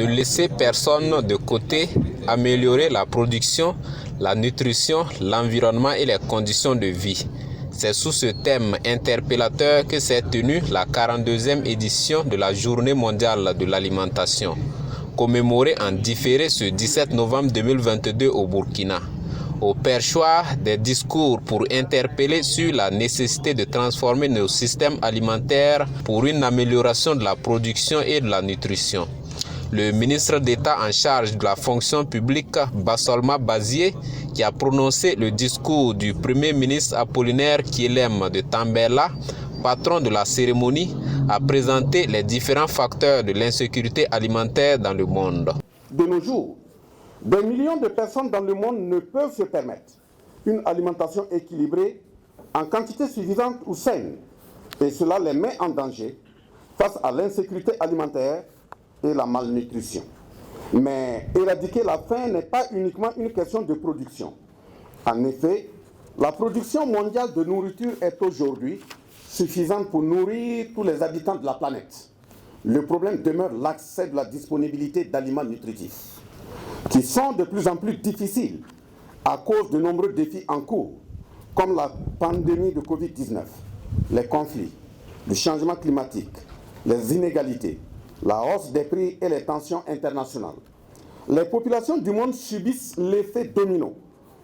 Ne laisser personne de côté, améliorer la production, la nutrition, l'environnement et les conditions de vie. C'est sous ce thème interpellateur que s'est tenue la 42e édition de la Journée mondiale de l'alimentation, commémorée en différé ce 17 novembre 2022 au Burkina. Au perchoir des discours pour interpeller sur la nécessité de transformer nos systèmes alimentaires pour une amélioration de la production et de la nutrition. Le ministre d'État en charge de la fonction publique, Bassolma Bazié, qui a prononcé le discours du Premier ministre Apollinaire Kielem de Tambela, patron de la cérémonie, a présenté les différents facteurs de l'insécurité alimentaire dans le monde. De nos jours, des millions de personnes dans le monde ne peuvent se permettre une alimentation équilibrée en quantité suffisante ou saine, et cela les met en danger face à l'insécurité alimentaire et la malnutrition. Mais éradiquer la faim n'est pas uniquement une question de production. En effet, la production mondiale de nourriture est aujourd'hui suffisante pour nourrir tous les habitants de la planète. Le problème demeure l'accès de la disponibilité d'aliments nutritifs, qui sont de plus en plus difficiles à cause de nombreux défis en cours, comme la pandémie de Covid-19, les conflits, le changement climatique, les inégalités, la hausse des prix et les tensions internationales. Les populations du monde subissent l'effet domino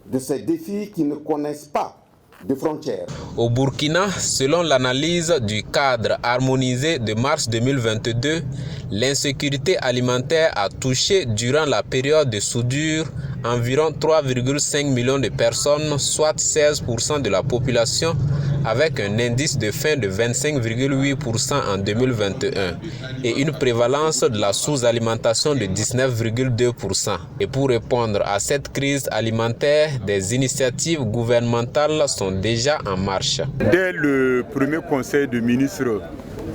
de ces défis qui ne connaissent pas de frontières. Au Burkina, selon l'analyse du cadre harmonisé de mars 2022, l'insécurité alimentaire a touché durant la période de soudure environ 3,5 millions de personnes, soit 16% de la population, avec un indice de faim de 25,8% en 2021 et une prévalence de la sous-alimentation de 19,2%. Et pour répondre à cette crise alimentaire, des initiatives gouvernementales sont déjà en marche. Dès le premier conseil de ministres,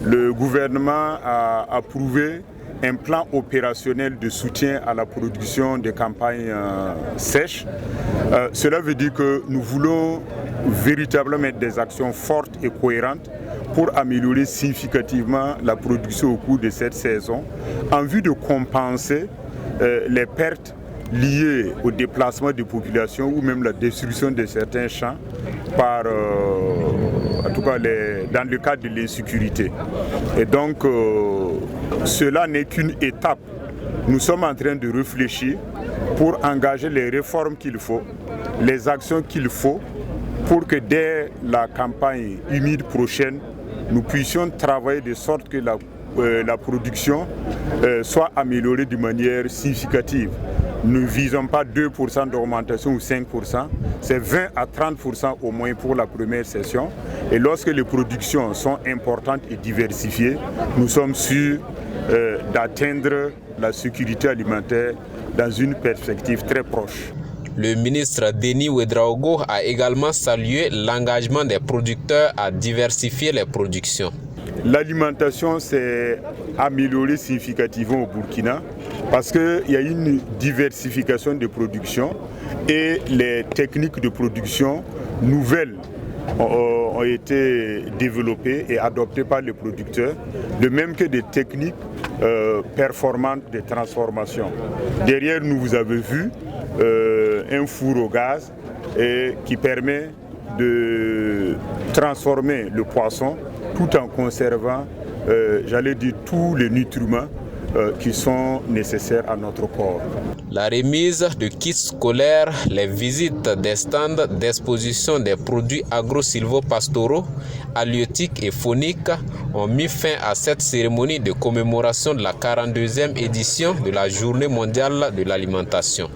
le gouvernement a approuvé un plan opérationnel de soutien à la production des campagnes sèches. Cela veut dire que nous voulons véritablement mettre des actions fortes et cohérentes pour améliorer significativement la production au cours de cette saison en vue de compenser les pertes liées au déplacement des populations ou même la destruction de certains champs par, en tout cas dans le cadre de l'insécurité. Et donc, cela n'est qu'une étape. Nous sommes en train de réfléchir pour engager les réformes qu'il faut, les actions qu'il faut, pour que dès la campagne humide prochaine, nous puissions travailler de sorte que la production soit améliorée de manière significative. Nous ne visons pas 2% d'augmentation ou 5%, c'est 20 à 30% au moins pour la première session. Et lorsque les productions sont importantes et diversifiées, nous sommes sûrs d'atteindre la sécurité alimentaire dans une perspective très proche. Le ministre Denis Ouedraogo a également salué l'engagement des producteurs à diversifier les productions. L'alimentation s'est améliorée significativement au Burkina parce qu'il y a une diversification de production et les techniques de production nouvelles ont été développées et adoptées par les producteurs, de même que des techniques performantes de transformation. Derrière nous, vous avez vu un four au gaz qui permet de transformer le poisson tout en conservant, j'allais dire, tous les nutriments qui sont nécessaires à notre corps. La remise de kits scolaires, les visites des stands d'exposition des produits agro-silvopastoraux, halieutiques et fauniques ont mis fin à cette cérémonie de commémoration de la 42e édition de la Journée mondiale de l'alimentation.